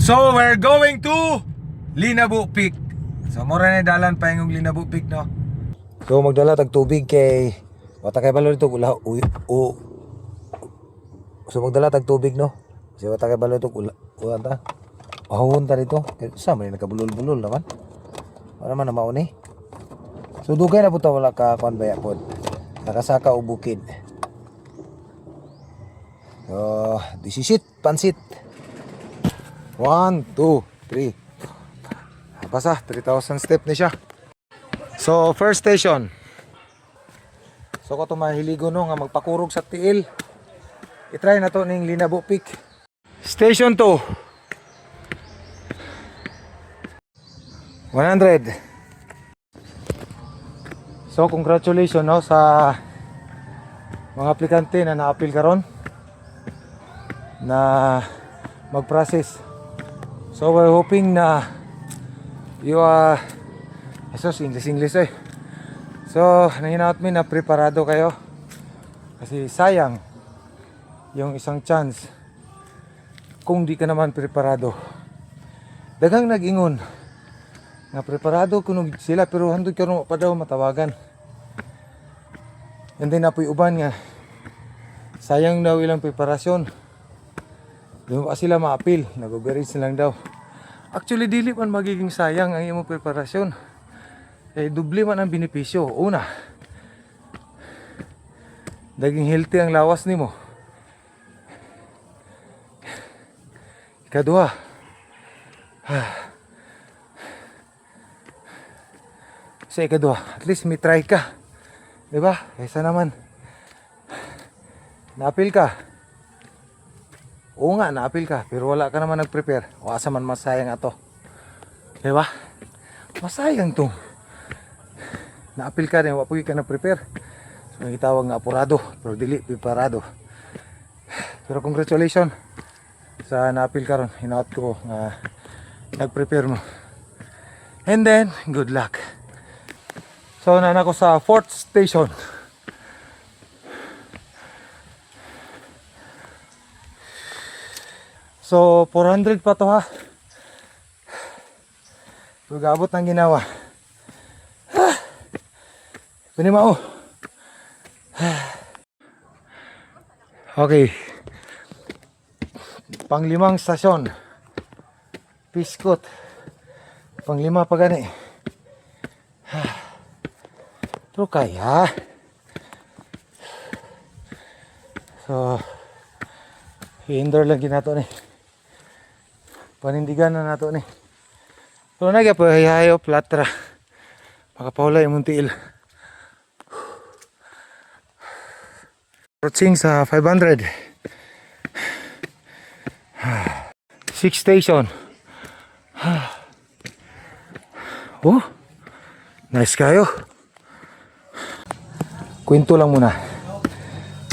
So we're going to Linabu Peak. So mura na dalan pa yung Linabu Peak, no? So magdala tag tubig kay wata kay balon ito ula So magdala tag tubig, no? Kasi wata kay balon ito ulan ta. Ahon ta dito. Sa man nagkabulol-bulol naman. Para man na mauni. So dugay na puta wala ka kuan baya pod. Nakasaka og bukid. So disisit pansit. 1, 2, 3. Basta 3,000 step ni siya. So first station. So ko to mahiligo no nga magpakurog sa tiil. I-try na to ning Linabu Peak. Station 2. 100. So congratulations no sa mga aplikante na na-appeal karon na mag-process. So we're hoping na you esos English eh. So nahinaot mi na preparado kayo kasi sayang yung isang chance kung di ka naman preparado. Daghang nag-ingon nga preparado kuno sila pero handog karon pa daw matawagan. And then napoy uban nga sayang daw ilang preparasyon. Di ba sila ma-appeal, nag-overage lang daw. Actually dili man magiging sayang ang imong preparasyon. Eh doble man ang benepisyo. Una, daging healthy ang lawas nimo. Ikaduha, sa ikaduha, at least may try ka. Diba? Kaysa naman na-appeal ka. Oo nga, na-appeal ka, pero wala ka naman nag-prepare. O asa man masayang ato. Diba? Masayang to. Na-appeal ka rin, wapugi ka na-prepare. So, may tawag nga apurado, pero dili, preparado. Pero congratulations sa na-appeal ka ron. Hinaot ko nga nag-prepare mo. And then, good luck. So, nana ko sa 4th station. So 400 pa to ha. Pagabot ng ginawa. Pinimao. Okay. Panglimang stasyon. Piskot. Panglima pa gani. Pero kaya. So i-indoor lang ginato ni. Panindigan na nato ni. So nagapahayayo platra. Makapahulay mong tiil. Approaching sa 500. 6 station. Oh, nice kayo. Kwento lang muna.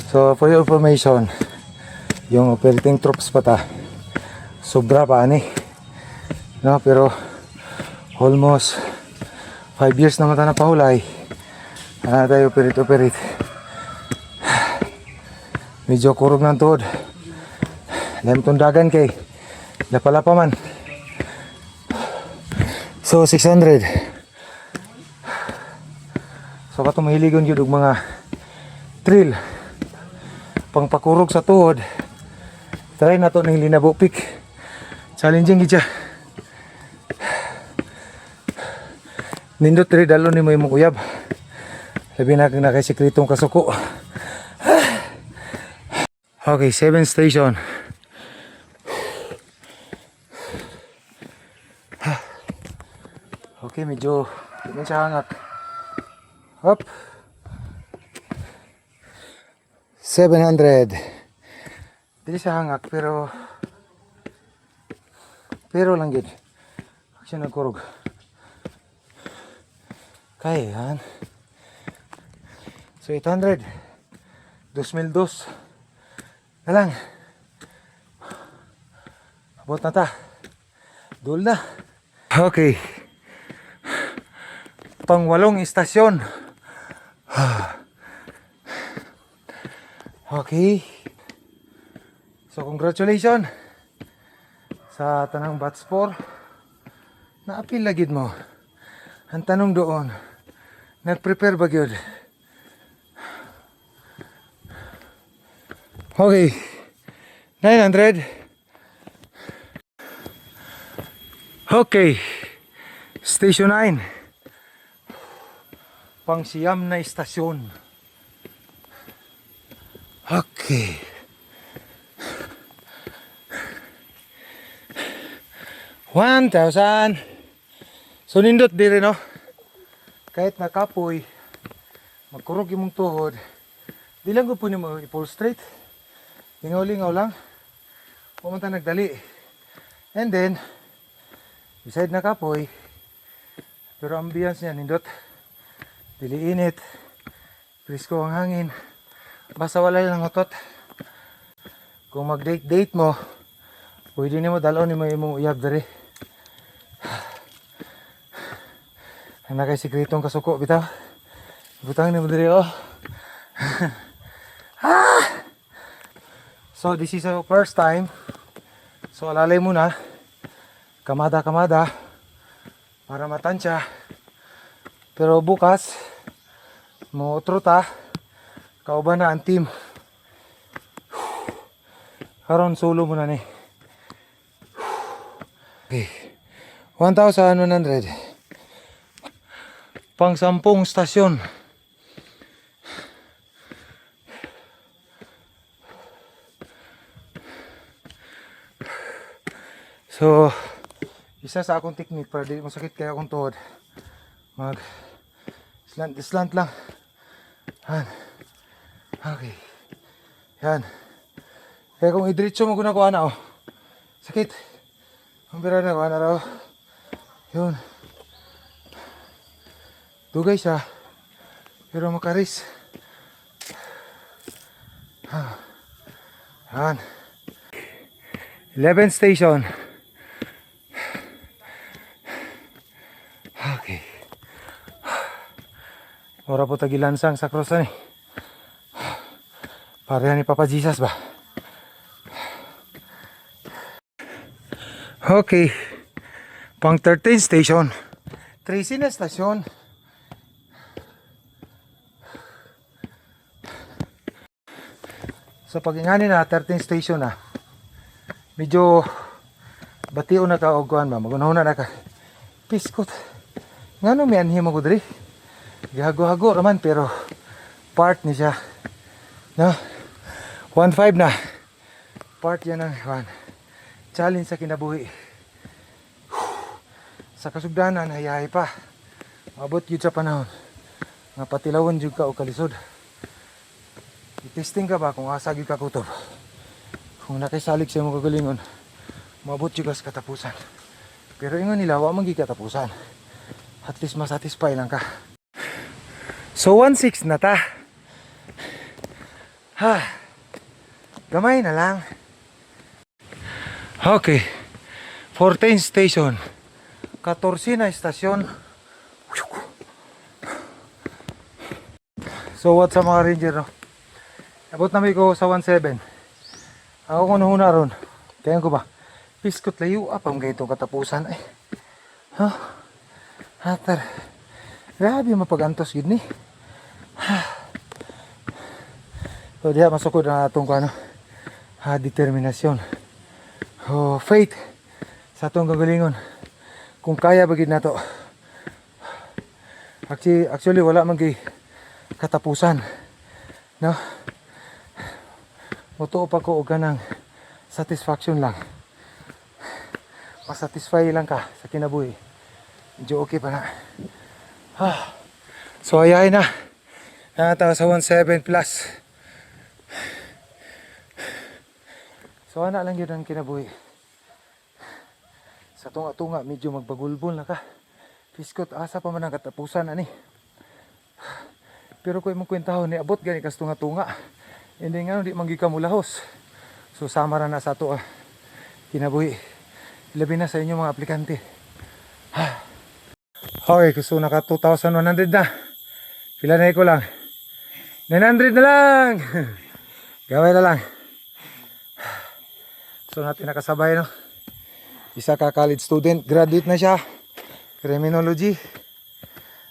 So for your information, yung operating troops pa ta. Sobra pa ani. No, pero almost 5 years na mata na pahulay. Tayo operate. Medyo kurog ng tuhod. Dahil tundagan kay lapalapa man. So 600. So kato mahiligon yun mga trail pangpakurog sa tuhod. Try na to ng Linabu Peak. Challenging gid siya. Nindot rin dalo ni mo imong uyab. Labi na kang nakasikritong kasuko. Okay, 7 station. Okay, medyo hindi siya hangat. Hop. 700. Hindi siya hangat pero lang gid. Siya nagkurog. Kaya yan. So 800. 2,002. Na lang. Abot na ta. Dul na. Okay. Pang-8 istasyon. Okay. So congratulations sa tanang batch 4 naapil lagid mo. Ang tanong doon, nag-prepare ba gyud? Okay, 900. Okay, Station 9. Pang siyam na istasyon. Okay. $1,000. So nindot diri no. Kahit nakapoy, magkurog imong tuhod, di lang ko po nimo i-pull straight. Lingaw-lingaw lang. Pumunta nagdali. And then, beside nakapoy, pero ambience niya nindot. Dili init. Presko ang hangin. Basta wala lang utot. Kung mag-date mo, pwede nimo dalon nimo imong uyab diri. Ang nakay sikretong kasuko bitaw. Butang nimo diri oh. So this is our first time. So alalay muna. Kamada para matansya. Pero bukas mo truta kauban na ang team. Karon solo muna ni. Okay. 1,100. Pang 10 stasyon. So, isa sa akong technique para di masakit kaya akong tuhod. Mag slant lang. Yan. Okay. Yan. Kaya kung idiretso mo guna ko ana oh. Sakit. Ang bira na ko ana raw. Yun. Dugay siya. Pero makaris. Yan. 11 station. Okay. Ora po tagilansang sa crossan eh. Pareha ni Papa Jesus ba? Okay. Pang 13 station. 13 na stasyon. So pag ingani na 13 station na. Medyo batiw na ka og kuan ba, magunahon na ka. Piskot. Ngano mi anhi mo ko diri? Gihago-hago raman pero part ni siya. No? 1.5 na. Part yan ng challenge sa kinabuhi. Sa kasugdanan hayahay pa. Abot yun sa panahon. Nga patilawan jud ka o kalisod. I-testing ka ba kung asa gyud ka kutob. Kung nakisalig sa imong kagalingon, maabot jud ka sa katapusan. Pero ingon nila wa man gyud katapusan. At least masatisfy lang ka. So 1.6 na ta. Gamay na lang. Okay. 14 station. 14 na istasyon. So what sa mga ranger no? Abot namin ko sa 1.7. Ako kung nahuna ron. Kaya ko ba? Piskot layo apang gayto katapusan eh. Hatar. Grabe mapagantos yun ni. So diha masukod na itong determinasyon. Faith sa itong kagalingon. Kung kaya bagid na to. Actually wala man kay katapusan. No? Mutuo pa ko og kanang satisfaction lang. Masatisfy lang ka sa kinabuhi. Medyo okay pa na. So ayay na. Nakatawa sa 1.7 plus. So ana lang yun ang kinabuhi. Sa tunga-tunga medyo magbagulbol na ka. Piskot asa pa man ang katapusan ani. Pero kung imong kwentahon ni abot gani kas tunga-tunga. Hindi nga di manggi ka mulahos. So sama ra na sa to kinabuhi. Labi na sa inyo mga aplikante. Okay, so naka 2,100 na. Pila na ko lang. 900 na lang. Gawin na lang. So natin nakasabay no. Isa ka college student, graduate na siya. Criminology.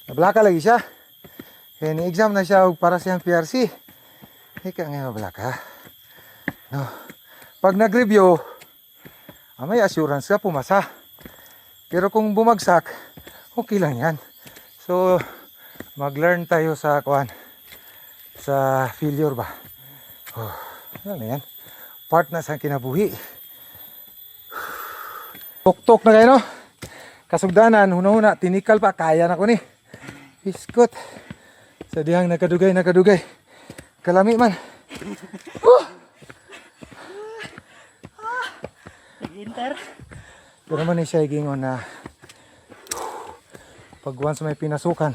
Nablaka lagi siya. Kaya ni-exam na siya para siyang PRC. Ika nga mablaka. No. Pag nag-review, may assurance ka pumasa. Pero kung bumagsak, okay lang yan. So, mag-learn tayo sa failure ba. Oh, ano yan? Part na sa kinabuhi. Tok-tok na kayo, no? Kasugdanan, huna-huna, tinikal pa, kaya na ko ni. Biskot. Sa dihang nakadugay. Kalami man. Nag-inter. Pero man siya gingon na pag once may pinasukan,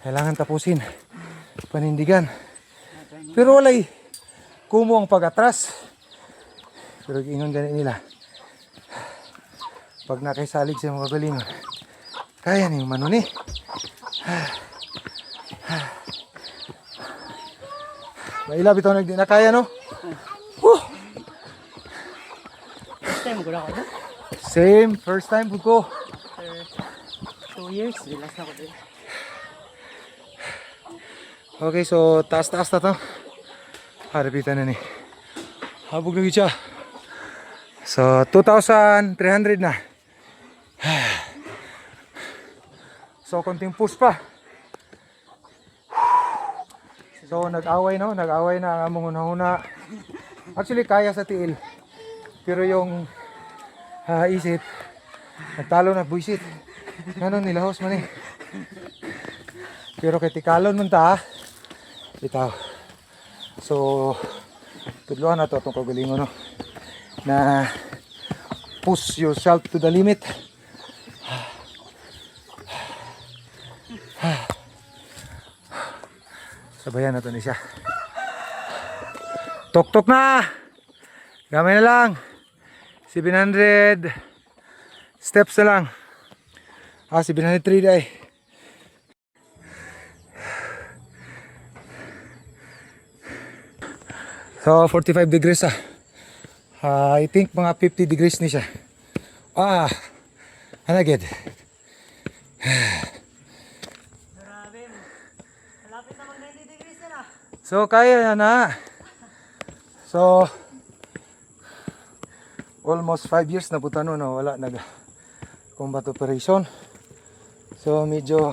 kailangan tapusin, panindigan. Pero walay kumo ang pag-atras. Pero gingon ganit nila, pag nakaisalig sa mga galingon, kaya niyo mano ni. Maila bitaw nagdi na kaya, no? First time ko na ako. Same, first time po ko. After 2 years, relax na ako din. Okay, so taas-taas na to. Harapitan na ni. Habog na siya. So 2,300 na. So konting push pa. So nag-away na ang among una-una. Actually kaya sa tiil. Pero yung isip nagtalo na buisit. Ganun nilahos man eh. Pero kay tikalon man ta. Bitaw. So tudloan na to itong kagalingon, no? Na push yourself to the limit. Sabayan na to ni siya. Tok-tok na! Gamay na lang. 700 steps na lang. 703 day. So 45 degrees I think mga 50 degrees ni siya. Hanagid. Grabe. Malapit na mag 90 degrees na. So kaya na. So almost 5 years na puta no, wala nag combat operation. So medyo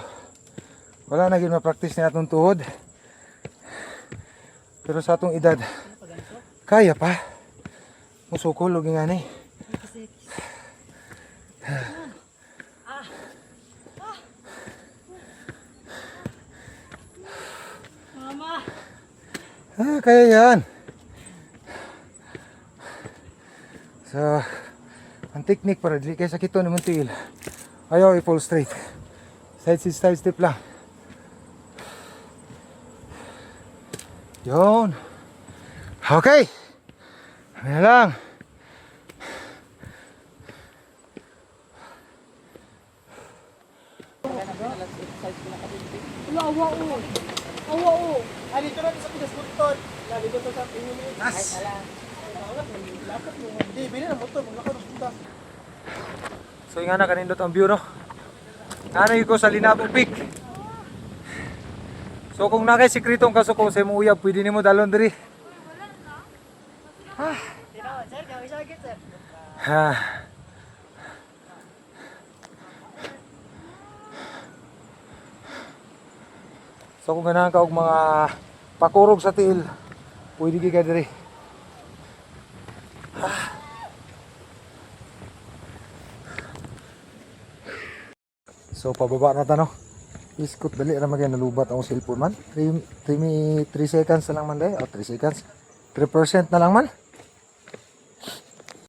wala na gyud ma-practice ni atong tuhod. Pero sa atong edad kaya pa. Musukol og nga ni. Mama. Kaya yan. So, ang technique para dili kay sakito ni Muntil. Ayaw i-fall straight. Side step lang. Yun. Okay. Ayan lang. So nga na kanindot ang view, no? Ano yung ko sa Linabong Peak. So kung nakay sikretong kasuko sa imong uyab, pwede nimo dalon diri. So kung ganahan ka og mga pakurog sa tiil, pwede ka diri. So pababa na ta, no? Iskot dali ra magay nalubat ang cellphone man. 3 seconds na lang man dai, o 3 seconds. 3% na lang man.